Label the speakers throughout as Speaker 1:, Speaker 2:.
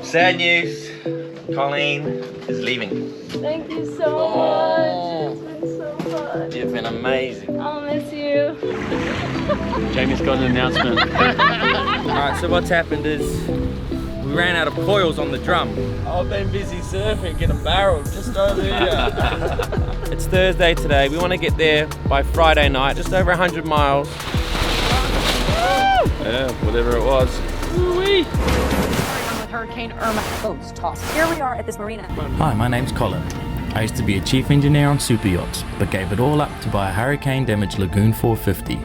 Speaker 1: Sad news, Colleen is leaving.
Speaker 2: Thank you so much. It's been so fun.
Speaker 1: You've been amazing.
Speaker 2: I'll miss you.
Speaker 3: Jamie's got an announcement.
Speaker 1: Alright, so what's happened is we ran out of coils on the drum.
Speaker 4: I've been busy surfing, get a barrel just over here.
Speaker 1: It's Thursday today. We want to get there by Friday night, just over 100 miles.
Speaker 3: Yeah, whatever it was.
Speaker 5: With Hurricane Irma boats tossed. Here we are at this marina.
Speaker 6: Hi, my name's Colin. I used to be a chief engineer on super yachts, but gave it all up to buy a hurricane-damaged Lagoon 450.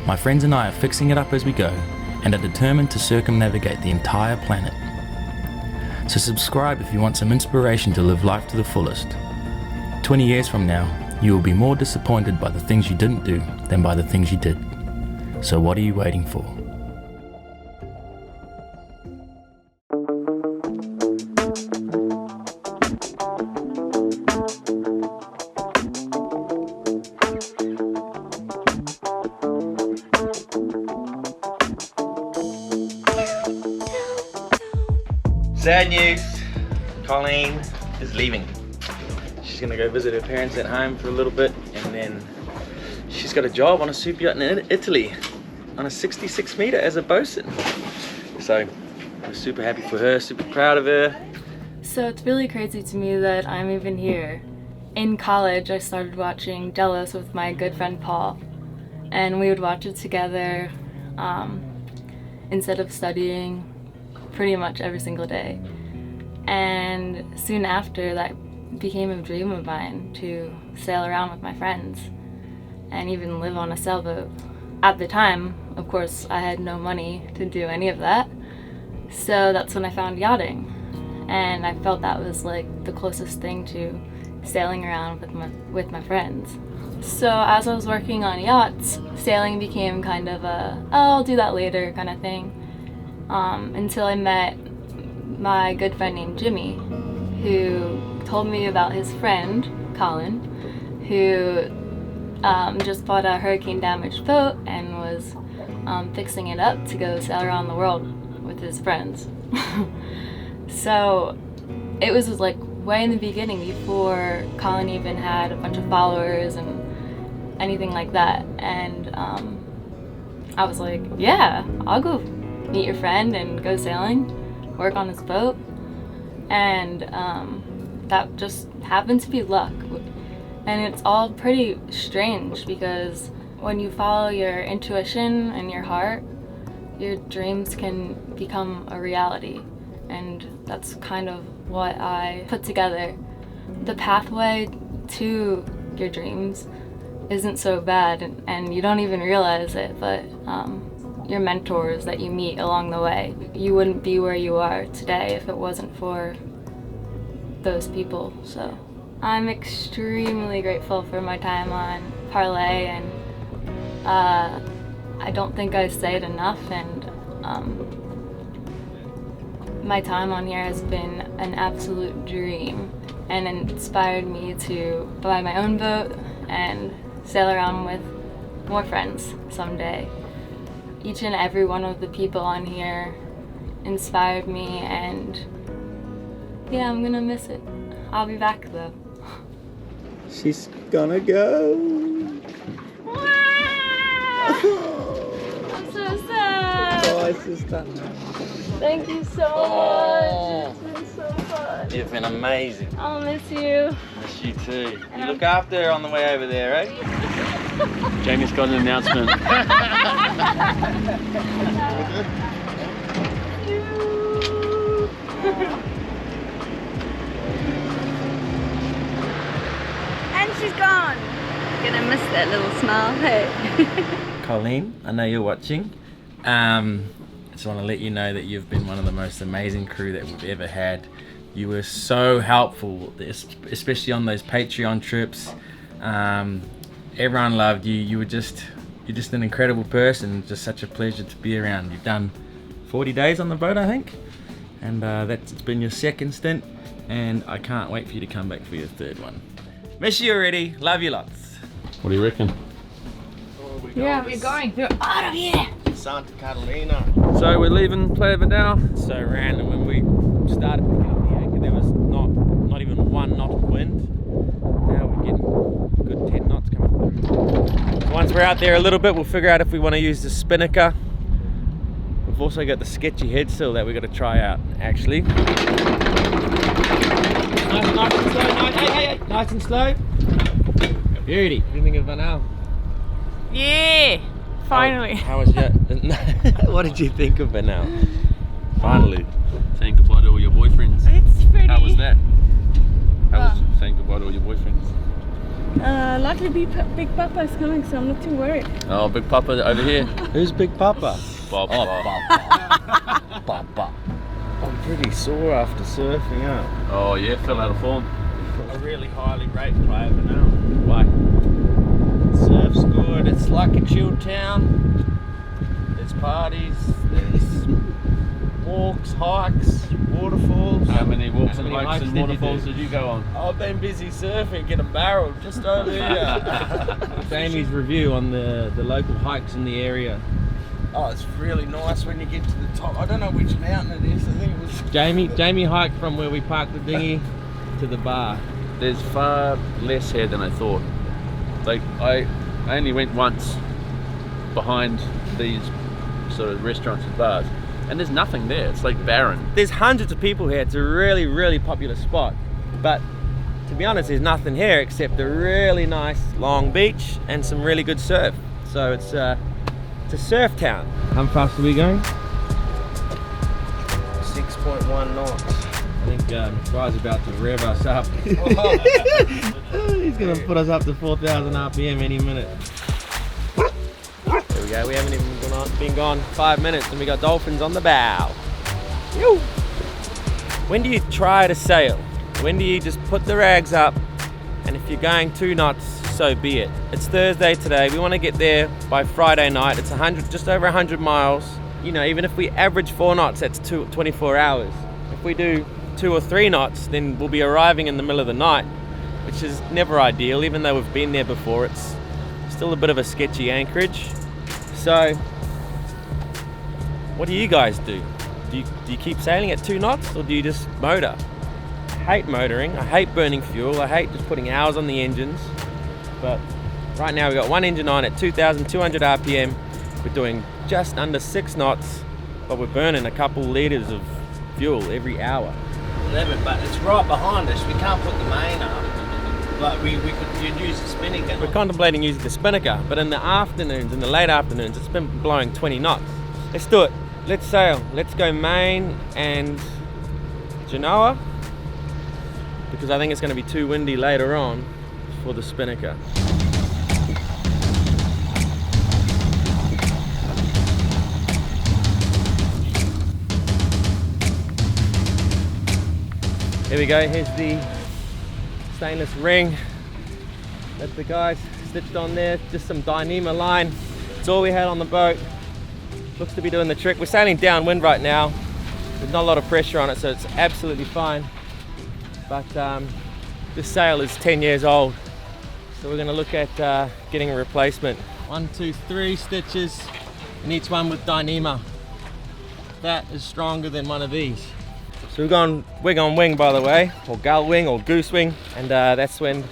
Speaker 6: My friends and I are fixing it up as we go, and are determined to circumnavigate the entire planet. So subscribe if you want some inspiration to live life to the fullest. 20 years from now, you will be more disappointed by the things you didn't do than by the things you did. So what are you waiting for?
Speaker 1: Sad news, Colleen is leaving. She's gonna go visit her parents at home for a little bit, and then she's got a job on a super yacht in Italy on a 66 meter as a bosun. So we're super happy for her, super proud of her.
Speaker 2: So it's really crazy to me that I'm even here. In college, I started watching Delos with my good friend Paul, and we would watch it together instead of studying pretty much every single day. And soon after, that became a dream of mine, to sail around with my friends and even live on a sailboat. At the time, of course, I had no money to do any of that, so that's when I found yachting, and I felt that was like the closest thing to sailing around with my friends. So as I was working on yachts, sailing became kind of a, oh, I'll do that later kind of thing, until I met my good friend named Jimmy, who told me about his friend, Colin, who just bought a hurricane damaged boat and was fixing it up to go sail around the world with his friends. So it was like way in the beginning, before Colin even had a bunch of followers and anything like that. And I was like, yeah, I'll go meet your friend and go sailing, work on his boat. And that just happened to be luck. And it's all pretty strange, because when you follow your intuition and your heart, your dreams can become a reality. And that's kind of what I put together. The pathway to your dreams isn't so bad, and you don't even realize it, but your mentors that you meet along the way, you wouldn't be where you are today if it wasn't for those people. So I'm extremely grateful for my time on Parlay, and I don't think I say it enough, and my time on here has been an absolute dream, and inspired me to buy my own boat and sail around with more friends someday. Each and every one of the people on here inspired me, and yeah, I'm gonna miss it. I'll be back though.
Speaker 1: She's gonna go.
Speaker 2: I'm so sad.
Speaker 1: Oh, it's just done.
Speaker 2: Thank you so much. It's been so fun.
Speaker 1: You've been amazing.
Speaker 2: I'll miss you.
Speaker 1: Miss you too. You look after her on the way over there, eh?
Speaker 3: Jamie's got an announcement.
Speaker 5: And she's gone. Gonna miss that little smile, hey?
Speaker 6: Colleen, I know you're watching. I just want to let you know that you've been one of the most amazing crew that we've ever had. You were so helpful, especially on those Patreon trips. Everyone loved you. You're just an incredible person. Just such a pleasure to be around. You've done 40 days on the boat, I think, and it's been your second stint, and I can't wait for you to come back for your third one. Miss you already. Love you lots.
Speaker 3: What do you reckon?
Speaker 5: Yeah, we're going. We're out of here.
Speaker 4: Santa Catalina.
Speaker 3: So we're leaving Playa now.
Speaker 6: So random. When we started picking up the anchor, there was not even 1 knot of wind. Now we're getting good 10 knots coming through. Once we're out there a little bit, we'll figure out if we want to use the spinnaker. We've also got the sketchy head still that we've got to try out, actually. Nice and slow, hey, nice and slow. Beauty. What do you think of Vanel?
Speaker 7: Yeah, finally.
Speaker 6: How was your... What did you think of Vanel? Finally.
Speaker 3: Saying goodbye to all your boyfriends.
Speaker 7: It's pretty.
Speaker 3: How was that? How was saying goodbye to all your boyfriends?
Speaker 7: Luckily, Big Papa is coming, so I'm not too worried.
Speaker 3: Oh, Big Papa over here.
Speaker 6: Who's Big Papa?
Speaker 3: Bob.
Speaker 6: Papa. I'm pretty sore after surfing out.
Speaker 3: Oh yeah, fell out of form.
Speaker 4: I really highly rate Playa now.
Speaker 6: Why?
Speaker 4: Surf's good. It's like a chill town. There's parties. There's walks, hikes, waterfalls.
Speaker 3: How many walks
Speaker 6: How
Speaker 3: and
Speaker 6: many
Speaker 3: hikes
Speaker 6: hikes
Speaker 3: and
Speaker 6: did you
Speaker 3: waterfalls
Speaker 6: do?
Speaker 3: did you go on?
Speaker 4: I've been busy surfing, getting barreled just over here.
Speaker 6: Jamie's review on the local hikes in the area.
Speaker 4: Oh, it's really nice when you get to the top. I don't know which mountain it is. I think it was.
Speaker 6: Jamie hiked from where we parked the dinghy to the bar.
Speaker 3: There's far less here than I thought. Like I only went once behind these sort of restaurants and bars, and there's nothing there. It's like barren.
Speaker 6: There's hundreds of people here. It's a really, really popular spot. But to be honest, there's nothing here except a really nice long beach and some really good surf. So it's a surf town. How fast are we going?
Speaker 4: 6.1 knots.
Speaker 6: I think Guy's about to rev us up. He's going to put us up to 4,000 RPM any minute. There we go. We haven't even been gone 5 minutes and we got dolphins on the bow. Yoo. When do you try to sail? When do you just put the rags up? And if you're going 2 knots, so be it. It's Thursday today. We want to get there by Friday night. It's just over 100 miles. You know, even if we average 4 knots, that's 24 hours. If we do 2 or 3 knots, then we'll be arriving in the middle of the night, which is never ideal. Even though we've been there before, it's still a bit of a sketchy anchorage. So, what do you guys do? Do you keep sailing at 2 knots, or do you just motor? I hate motoring. I hate burning fuel. I hate just putting hours on the engines. But right now we've got one engine on at 2,200 RPM. We're doing just under 6 knots, but we're burning a couple litres of fuel every hour.
Speaker 4: 11, but it's right behind us. We can't put the main up. But you'd use the spinnaker.
Speaker 6: We're contemplating using the spinnaker, but in the afternoons, in the late afternoons, it's been blowing 20 knots. Let's do it. Let's sail. Let's go main and Genoa, because I think it's going to be too windy later on for the spinnaker. Here we go. Here's the stainless ring that the guys stitched on there. Just some Dyneema line. It's all we had on the boat. Looks to be doing the trick. We're sailing downwind right now. There's not a lot of pressure on it, so it's absolutely fine. But this sail is 10 years old, so we're going to look at getting a replacement. 1, 2, 3 stitches, and each one with Dyneema. That is stronger than one of these. So we're going wing on wing, by the way, or gull wing or goose wing, and that's when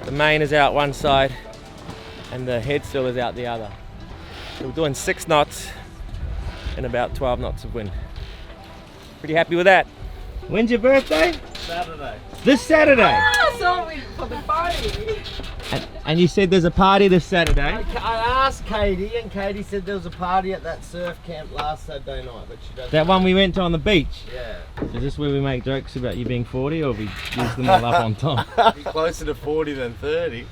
Speaker 6: the main is out one side and the head still is out the other. So we're doing 6 knots and about 12 knots of wind. Pretty happy with that. When's your birthday?
Speaker 4: Saturday.
Speaker 6: This Saturday.
Speaker 5: Sorry for the party.
Speaker 6: And you said there's a party this Saturday.
Speaker 4: I asked Katie, and Katie said there was a party at that surf camp last Saturday night, but she doesn't.
Speaker 6: That one we went to on the beach.
Speaker 4: Yeah.
Speaker 6: Is this where we make jokes about you being 40, or we use them all up on top?
Speaker 4: Be closer to 40 than 30.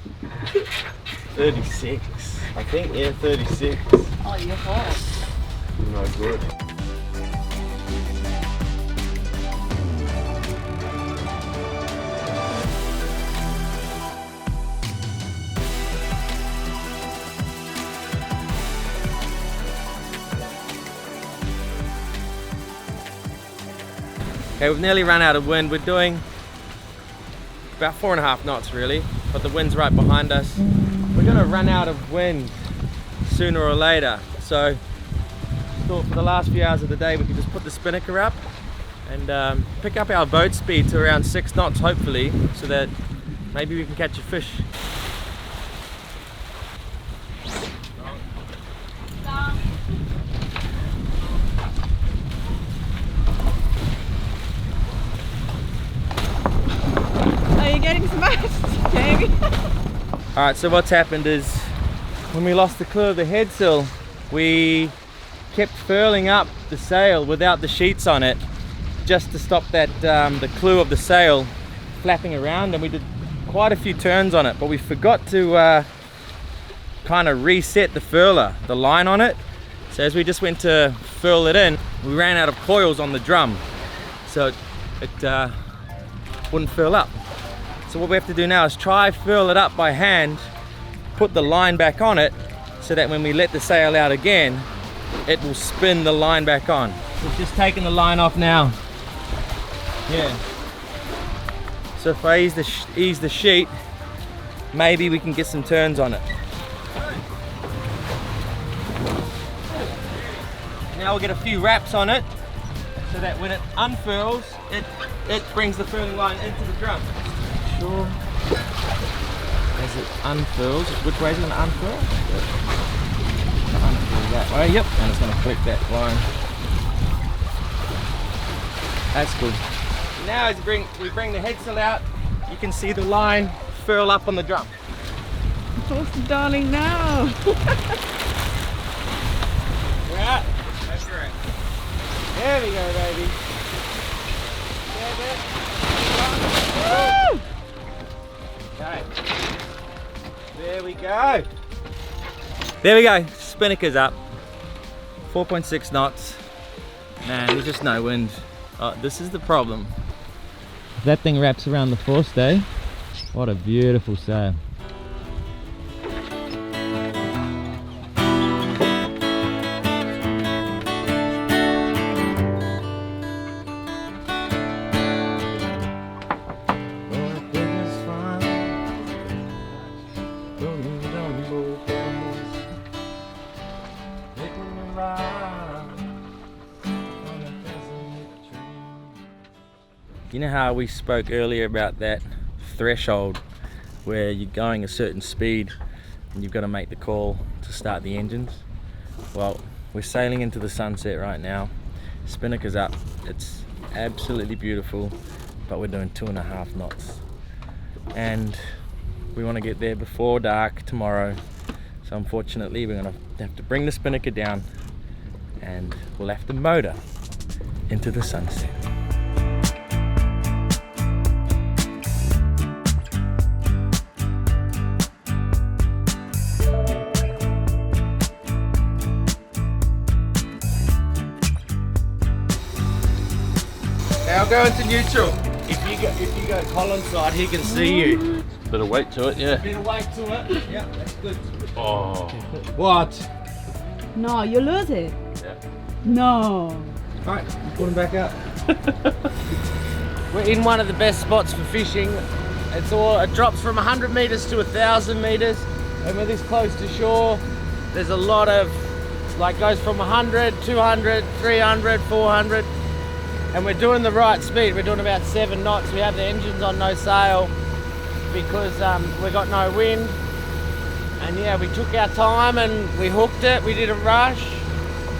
Speaker 4: 36. I think, yeah, 36.
Speaker 5: Oh, you're hot.
Speaker 4: No good.
Speaker 6: Okay, we've nearly run out of wind. We're doing about 4.5 knots really, but the wind's right behind us. We're gonna run out of wind sooner or later. So thought for the last few hours of the day we could just put the spinnaker up and pick up our boat speed to around 6 knots hopefully, so that maybe we can catch a fish.
Speaker 7: Are you getting smashed, Jamie?
Speaker 6: Alright, so what's happened is when we lost the clue of the headsail, we kept furling up the sail without the sheets on it, just to stop that the clue of the sail flapping around, and we did quite a few turns on it, but we forgot to kind of reset the furler, the line on it. So as we just went to furl it in, we ran out of coils on the drum, so it wouldn't furl up. So what we have to do now is try furl it up by hand, put the line back on it, so that when we let the sail out again, it will spin the line back on. We've just taken the line off now. Yeah. So if I ease the sheet, maybe we can get some turns on it. Now we'll get a few wraps on it, so that when it unfurls, it brings the furling line into the drum. Sure. As it unfurls, which way is it going to unfurl? Unfurl that way, yep, and it's going to click that line. That's good. Now as we bring the headsail out, you can see the line furl up on the drum.
Speaker 7: What's the darling now?
Speaker 6: Yeah, that's right. There we go, baby. Woo! Okay. There we go. There we go. Spinnaker's up. 4.6 knots. Man, there's just no wind. Oh, this is the problem. If that thing wraps around the forestay, what a beautiful sail. You know how we spoke earlier about that threshold where you're going a certain speed and you've got to make the call to start the engines? Well, we're sailing into the sunset right now. Spinnaker's up. It's absolutely beautiful, but we're doing 2.5 knots. And we want to get there before dark tomorrow. So unfortunately, we're going to have to bring the spinnaker down and we'll have to motor into the sunset. Now go into neutral. If you go Colin's side, he can see you.
Speaker 3: Bit of weight to it, yeah.
Speaker 6: Bit of weight to it. Yeah, that's good.
Speaker 3: Oh.
Speaker 6: What?
Speaker 7: No, you lose it.
Speaker 3: Yeah.
Speaker 7: No.
Speaker 6: Alright, put him back out.
Speaker 4: We're in one of the best spots for fishing. It drops from 100 meters to 1,000 meters, and we're this close to shore. There's a lot of, like, goes from 100, 200, 300, 400, and we're doing the right speed. We're doing about 7 knots. We have the engines on no sail because we got no wind. And yeah, we took our time and we hooked it. We didn't rush,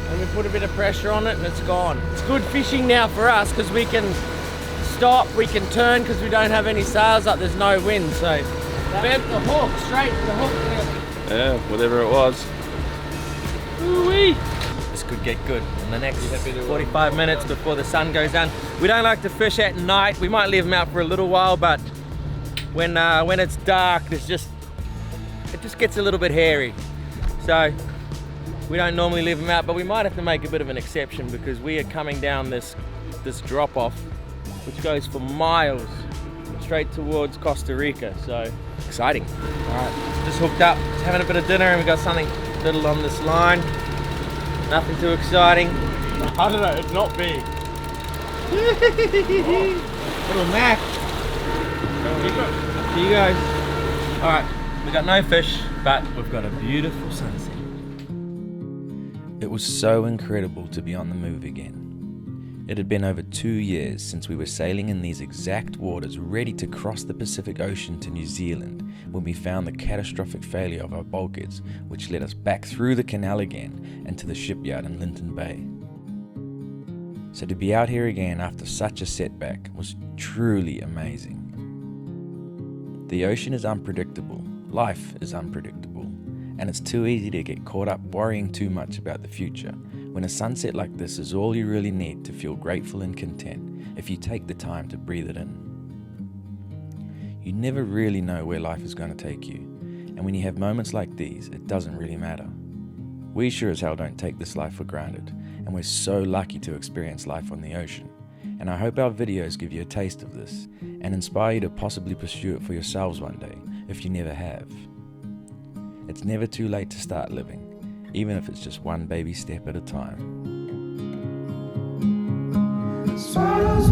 Speaker 4: and we put a bit of pressure on it, and it's gone. It's good fishing now for us because we can stop, we can turn because we don't have any sails up. There's no wind, so bent the hook straight to the hook.
Speaker 3: Yeah, whatever it was.
Speaker 6: Ooh-wee. This could get good in the next 45 minutes before the sun goes down. We don't like to fish at night. We might leave them out for a little while, but when it's dark, it just gets a little bit hairy. So we don't normally leave them out, but we might have to make a bit of an exception because we are coming down this drop off, which goes for miles straight towards Costa Rica. So exciting. All right, just hooked up, just having a bit of dinner, and we got something little on this line. Nothing too exciting.
Speaker 3: I don't know, it's not big.
Speaker 6: Little Mac. Up to you guys. Alright, we got no fish, but we've got a beautiful sunset. It was so incredible to be on the move again. It had been over 2 years since we were sailing in these exact waters, ready to cross the Pacific Ocean to New Zealand, when we found the catastrophic failure of our bulkheads, which led us back through the canal again and to the shipyard in Linton Bay. So to be out here again after such a setback was truly amazing. The ocean is unpredictable, life is unpredictable, and it's too easy to get caught up worrying too much about the future, when a sunset like this is all you really need to feel grateful and content if you take the time to breathe it in. You never really know where life is going to take you, and when you have moments like these, it doesn't really matter. We sure as hell don't take this life for granted, and we're so lucky to experience life on the ocean, and I hope our videos give you a taste of this, and inspire you to possibly pursue it for yourselves one day, if you never have. It's never too late to start living, even if it's just one baby step at a time.
Speaker 8: Swallows